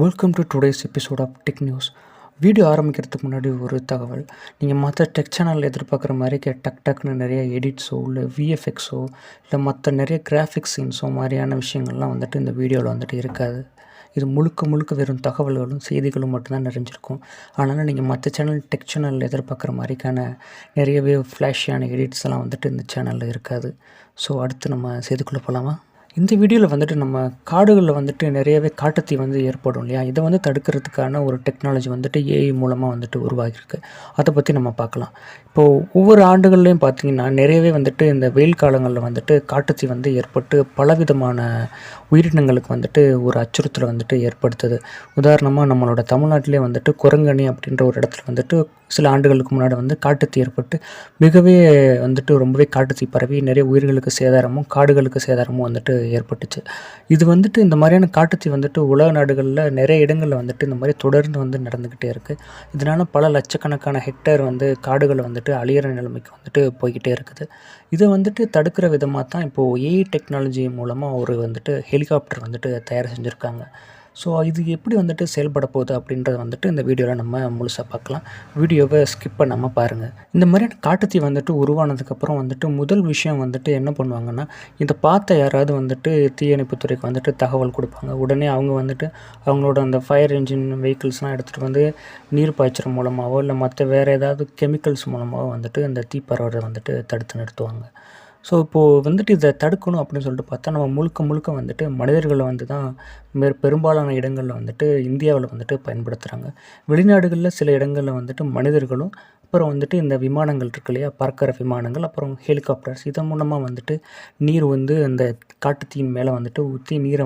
Welcome to today's episode of tech news. Video ஆரம்பிக்கிறதுக்கு முன்னாடி ஒரு தகவல். நீங்கள் மற்ற டெக் சேனலில் எதிர்பார்க்குற மாதிரி டக்குன்னு நிறைய எடிட்ஸோ இல்லை விஎஃப்எக்ஸோ இல்லை மற்ற நிறைய கிராஃபிக்ஸ் சீன்ஸோ மாதிரியான விஷயங்கள்லாம் வந்துட்டு இந்த வீடியோவில் வந்துட்டு இருக்காது. இது முழுக்க முழுக்க வெறும் தகவல்களும் செய்திகளும் மட்டும்தான் நிறைஞ்சிருக்கும். அதனால் நீங்கள் மற்ற டெக் சேனலில் எதிர்பார்க்குற மாதிரிக்கான நிறையவே ஃப்ளாஷியான எடிட்ஸ் எல்லாம் வந்துட்டு இந்த சேனலில் இருக்காது. ஸோ அடுத்து நம்ம செய்திக்குள்ளே போகலாமா? இந்த வீடியோவில் வந்துட்டு நம்ம காடுகளில் வந்துட்டு நிறையவே காட்டுத்தீ ஏற்படும் இல்லையா? இதை தடுக்கிறதுக்கான ஒரு டெக்னாலஜி வந்துட்டு ஏஐ மூலமாக வந்துட்டு உருவாகியிருக்கு. அதை பற்றி நம்ம பார்க்கலாம். இப்போது ஒவ்வொரு ஆண்டுகள்லேயும் பார்த்திங்கன்னா நிறையவே வந்துட்டு இந்த வெயில் காலங்களில் வந்துட்டு காட்டுத்தீ ஏற்பட்டு பலவிதமான உயிரினங்களுக்கு வந்துட்டு ஒரு அச்சுறுத்தலை வந்துட்டு ஏற்படுத்துது. உதாரணமாக நம்மளோட தமிழ்நாட்டிலே வந்துட்டு குரங்கணி அப்படின்ற ஒரு இடத்துல வந்துட்டு சில ஆண்டுகளுக்கு முன்னாடி காட்டுத்தீ ஏற்பட்டு மிகவே வந்துட்டு ரொம்பவே காட்டுத்தீ பரவி நிறைய உயிர்களுக்கு சேதாரமும் காடுகளுக்கு சேதாரமும் வந்துட்டு ஏற்பட்டுச்சு. இது இந்த மாதிரியான காட்டுத்தீ உலக நாடுகளில் நிறைய இடங்களில் இந்த மாதிரி தொடர்ந்து நடந்துக்கிட்டே இருக்குது. இதனால் பல லட்சக்கணக்கான ஹெக்டேர் காடுகளை அழியிற நிலைமைக்கு போய்கிட்டே இருக்குது. இதை தடுக்கிற விதமாக தான் இப்போது ஏஐ டெக்னாலஜி மூலமாக ஒரு ஹெலிகாப்டர் தயார் செஞ்சுருக்காங்க. ஸோ இது எப்படி செயல்பட போகுது அப்படின்றத இந்த வீடியோவில் நம்ம முழுசாக பார்க்கலாம். வீடியோவை ஸ்கிப் பண்ணாமல் பாருங்கள். இந்த மாதிரியான காட்டுத்தீ உருவானதுக்கப்புறம் முதல் விஷயம் என்ன பண்ணுவாங்கன்னா, இதை பார்த்த யாராவது தீயணைப்புத்துறைக்கு தகவல் கொடுப்பாங்க. உடனே அவங்க அவங்களோட அந்த ஃபயர் இன்ஜின் வெஹிக்கிள்ஸ்லாம் எடுத்துகிட்டு நீர் பாய்ச்சற மூலமாகவோ இல்லை மற்ற வேறு ஏதாவது கெமிக்கல்ஸ் மூலமாகவோ அந்த தீ பரவுறதை தடுத்து நிறுத்துவாங்க. ஸோ இப்போது இதை தடுக்கணும் அப்படின்னு சொல்லிட்டு பார்த்தா நம்ம முழுக்க மனிதர்களை தான் பெரும்பாலான இடங்களில் இந்தியாவில் பயன்படுத்துகிறாங்க. வெளிநாடுகளில் சில இடங்களில் மனிதர்களும் அப்புறம் இந்த விமானங்கள் இருக்கு இல்லையா, பறக்கிற விமானங்கள், அப்புறம் ஹெலிகாப்டர்ஸ், இதன் மூலமாக நீர் அந்த காட்டுத்தீயின் மேலே ஊற்றி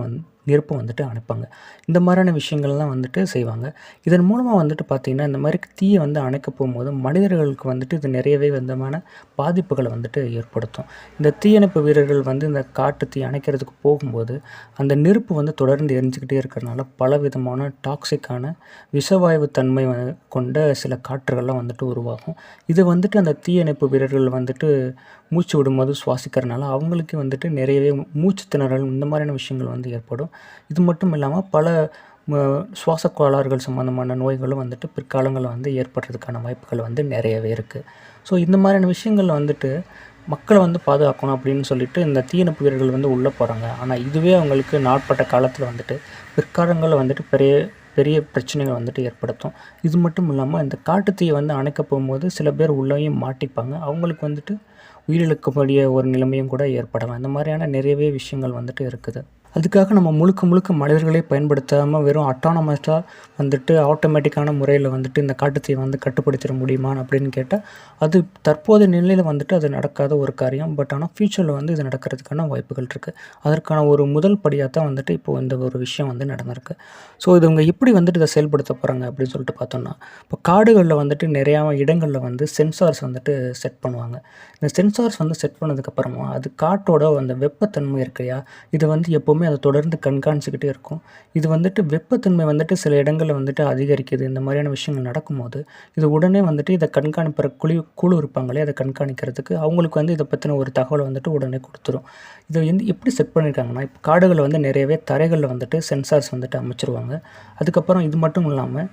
நெருப்பை அணைப்பாங்க. இந்த மாதிரியான விஷயங்கள்லாம் செய்வாங்க. இதன் மூலமாக பார்த்திங்கன்னா இந்த மாதிரி தீயை அணைக்க போகும்போது மனிதர்களுக்கு இது நிறையவே விதமான பாதிப்புகளை ஏற்படுத்தும். இந்த தீயணைப்பு வீரர்கள் இந்த காட்டு தீ அணைக்கிறதுக்கு போகும்போது அந்த நெருப்பு தொடர்ந்து எரிஞ்சிக்கிட்டே இருக்கிறதுனால பலவிதமான டாக்ஸிக்கான விஷவாயு தன்மை கொண்ட சில காற்றுகள்லாம் உருவாகும். இது அந்த தீயணைப்பு வீரர்கள் மூச்சு விடும்போது சுவாசிக்கிறதுனால அவங்களுக்கு நிறையவே மூச்சு திணறல் இந்த மாதிரியான விஷயங்கள் ஏற்படும். இது மட்டும் இல்லாமல் பல சுவாச கோளாறுகள் சம்மந்தமான நோய்களும் பிற்காலங்களில் ஏற்படுறதுக்கான வாய்ப்புகள் நிறையவே இருக்குது. ஸோ இந்த மாதிரியான விஷயங்களில் மக்களை பாதுகாக்கணும் அப்படின்னு சொல்லிட்டு இந்த தீயணைப்பு வீரர்கள் உள்ளே போகிறாங்க. ஆனால் இதுவே அவங்களுக்கு நாட்பட்ட காலத்தில் பிற்காலங்களில் பெரிய பெரிய பிரச்சனைகள் ஏற்படுத்தும். இது மட்டும் இல்லாமல் இந்த காட்டுத்தீயை அணைக்க போகும்போது சில பேர் உள்ளேயும் மாட்டிப்பாங்க. அவங்களுக்கு உயிரிழக்கக்கூடிய ஒரு நிலைமையும் கூட ஏற்படலாம். இந்த மாதிரியான நிறையவே விஷயங்கள் இருக்குது. அதுக்காக நம்ம முழுக்க மனிதர்களே பயன்படுத்தாமல் வெறும் அட்டானமஸாக ஆட்டோமேட்டிக்கான முறையில் இந்த காட்டுத்தீயை கட்டுப்படுத்திட முடியுமா அப்படின்னு கேட்டால் அது தற்போதைய நிலையில் அது நடக்காத ஒரு காரியம். பட் ஆனால் ஃப்யூச்சரில் இது நடக்கிறதுக்கான வாய்ப்புகள் இருக்குது. அதற்கான ஒரு முதல் படியாக தான் இப்போது இந்த ஒரு விஷயம் நடந்திருக்கு. ஸோ இது இவங்க எப்படி இதை செயல்படுத்த போகிறாங்க அப்படின்னு சொல்லிட்டு பார்த்தோம்னா, இப்போ காடுகளில் நிறையா இடங்களில் சென்சார்ஸ் செட் பண்ணுவாங்க. இந்த சென்சார்ஸ் செட் பண்ணதுக்கப்புறமா அது காட்டோட அந்த வெப்பத்தன்மை இருக்கையா இது எப்போவுமே அதை தொடர்ந்து கண்காணிச்சிக்கிட்டே இருக்கும். இது வெப்பத்தன்மை சில இடங்களில் அதிகரிக்குது. இந்த மாதிரியான விஷயங்கள் நடக்கும்போது இது உடனே இதை கண்காணிக்கிற குழு இருப்பாங்களே, அதை கண்காணிக்கிறதுக்கு அவங்களுக்கு இதை பற்றின ஒரு தகவலை உடனே கொடுத்துரும். இதை எப்படி செட் பண்ணியிருக்காங்கன்னா, இப்போ காடுகளில் நிறையவே தரைகளில் சென்சார்ஸ் அமைச்சிருவாங்க. அதுக்கப்புறம் இது மட்டும் இல்லாமல்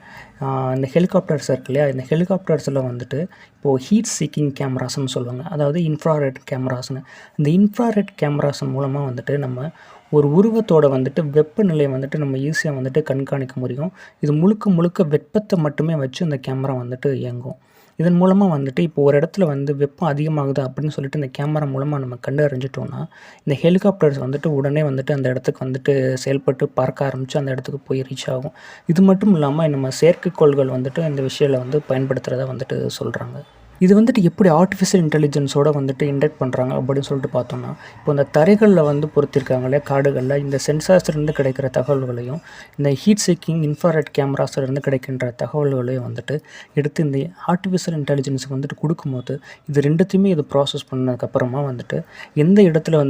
இந்த ஹெலிகாப்டர்ஸ் இருக்கு இல்லையா, இந்த ஹெலிகாப்டர்ஸில் இப்போது ஹீட் சீக்கிங் கேமராஸ்ன்னு சொல்லுவாங்க. அதாவது இன்ஃப்ராரெட் கேமராஸ்னு. இந்த இன்ஃப்ராரெட் கேமராஸ் மூலமாக நம்ம ஒரு உருவத்தோட வெப்பநிலையை நம்ம ஈஸியாக கண்காணிக்க முடியும். இது முழுக்க வெப்பத்தை மட்டுமே வச்சு இந்த கேமரா இயங்கும். இதன் மூலமாக இப்போ ஒரு இடத்துல வெப்பம் அதிகமாகுது அப்படின்னு சொல்லிட்டு இந்த கேமரா மூலமாக நம்ம கண்டறிஞ்சிட்டோம்னா இந்த ஹெலிகாப்டர்ஸ் உடனே அந்த இடத்துக்கு செயல்பட்டு பறக்க ஆரம்பித்து அந்த இடத்துக்கு போய் ரீச் ஆகும். இது மட்டும் இல்லாமல் நம்ம செயற்கைக்கோள்கள் இந்த விஷயத்தில் பயன்படுத்துகிறதா சொல்கிறாங்க. இது எப்படி ஆர்டிஃபிஷியல் இன்டெலிஜென்ஸோடு இன்டெக்ட் பண்ணுறாங்க அப்படின்னு சொல்லிட்டு பார்த்தோம்னா, இப்போ இந்த தரைகளில் பொறுத்திருக்காங்களே காடுகளில் இந்த சென்சார்ஸ்லேருந்து கிடைக்கிற தகவல்களையும் இந்த ஹீட் சீக்கிங் இன்ஃப்ராரெட் கேமராஸ்லேருந்து கிடைக்கின்ற தகவல்களையும் எடுத்து இந்த ஆர்டிஃபிஷியல் இன்டெலிஜென்ஸுக்கு கொடுக்கும்போது இது ரெண்டுத்தையுமே இது ப்ராசஸ் பண்ணதுக்கப்புறமா எந்த இடத்துல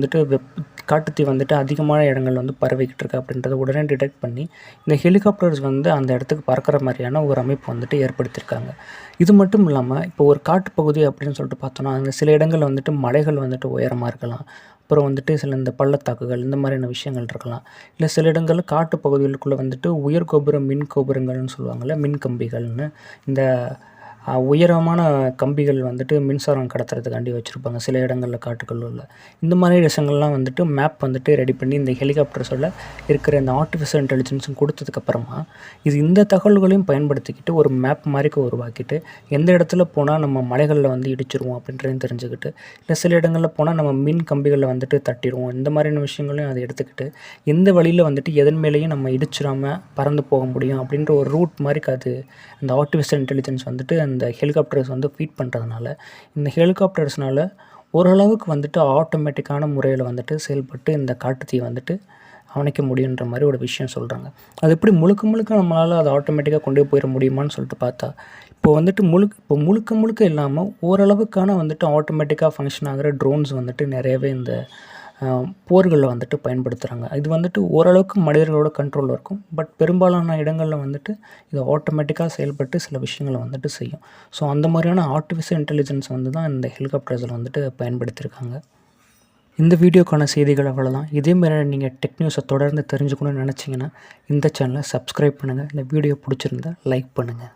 காட்டுத்தீ அதிகமான இடங்கள் பரவிக்கிட்டு இருக்கு அப்படின்றத உடனே டிடெக்ட் பண்ணி இந்த ஹெலிகாப்டர்ஸ் அந்த இடத்துக்கு பறக்கிற மாதிரியான ஒரு அமைப்பு ஏற்படுத்தியிருக்காங்க. இது மட்டும் இல்லாமல் இப்போ ஒரு காட்டுப்பகுதி அப்படின்னு சொல்லிட்டு பார்த்தோன்னா, அங்கே சில இடங்களில் மலைகள் உயரமாக இருக்கலாம். அப்புறம் வந்துட்டு சில இந்த பள்ளத்தாக்குகள் இந்த மாதிரியான விஷயங்கள் இருக்கலாம். இல்லை சில இடங்களில் காட்டு பகுதிகளுக்குள்ளே வந்துட்டு உயர் கோபுர மின் கோபுரங்கள்னு சொல்லுவாங்கள்ல, மின் கம்பிகள்னு. இந்த உயரமான கம்பிகள் வந்துட்டு மின்சாரம் கடத்துறதுக்காண்டி வச்சுருப்பாங்க சில இடங்களில் காட்டுக்குள்ள. இந்த மாதிரி விஷயங்கள்லாம் வந்துட்டு மேப் வந்துட்டு ரெடி பண்ணி இந்த ஹெலிகாப்டர்ஸோட இருக்கிற இந்த ஆர்டிஃபிஷியல் இன்டெலிஜென்ஸும் கொடுத்ததுக்கப்புறமா இது இந்த தகவல்களையும் பயன்படுத்திக்கிட்டு ஒரு மேப் மாதிரிக்கு உருவாக்கிட்டு எந்த இடத்துல போனால் நம்ம மலைகளில் வந்து இடிச்சிருவோம் அப்படின்றதையும் தெரிஞ்சுக்கிட்டு, இல்லை சில இடங்களில் போனால் நம்ம மின் கம்பிகளில் வந்துட்டு தட்டிடுவோம், இந்த மாதிரியான விஷயங்களையும் அதை எடுத்துக்கிட்டு எந்த வழியில் வந்துட்டு எதன் மேலேயும் நம்ம இடிச்சிடாமல் பறந்து போக முடியும் அப்படின்ற ஒரு ரூட் மாதிரி அது அந்த ஆர்டிஃபிஷியல் இன்டெலிஜென்ஸ் வந்துட்டு அந்த ஹெலிகாப்டர்ஸ் வந்து ஃபீட் பண்ணுறதுனால இந்த ஹெலிகாப்டர்ஸ்னால் ஓரளவுக்கு வந்துட்டு ஆட்டோமேட்டிக்கான முறையில் வந்துட்டு செயல்பட்டு இந்த காட்டுத்தீயை வந்துட்டு அணைக்க முடியுன்ற மாதிரி ஒரு விஷயம் சொல்கிறாங்க. அது எப்படி முழுக்க நம்மளால் அதை ஆட்டோமேட்டிக்காக கொண்டு போயிட முடியுமான்னு சொல்லிட்டு பார்த்தா, இப்போ வந்துட்டு முழுக்க இல்லாமல் ஓரளவுக்கான வந்துட்டு ஆட்டோமேட்டிக்காக ஃபங்க்ஷன் ஆகிற ட்ரோன்ஸ் வந்துட்டு நிறையவே இந்த போர்களில் வந்துட்டு பயன்படுத்துகிறாங்க. இது வந்துட்டு ஓரளவுக்கு மனிதர்களோட கண்ட்ரோலில் இருக்கும். பட் பெரும்பாலான இடங்களில் வந்துட்டு இது ஆட்டோமேட்டிக்காக செயல்பட்டு சில விஷயங்களை வந்துட்டு செய்யும். ஸோ அந்த மாதிரியான ஆர்டிஃபிஷியல் இன்டெலிஜென்ஸ் வந்து தான் இந்த ஹெலிகாப்டர்ஸில் வந்துட்டு பயன்படுத்தியிருக்காங்க. இந்த வீடியோக்கான செய்திகள் அவ்வளோதான். இதேமாதிரி நீங்கள் டெக் நியூஸை தொடர்ந்து தெரிஞ்சுக்கணும்னு நினச்சிங்கன்னா இந்த சேனலை சப்ஸ்கிரைப் பண்ணுங்கள். இந்த வீடியோ பிடிச்சிருந்தா லைக் பண்ணுங்கள்.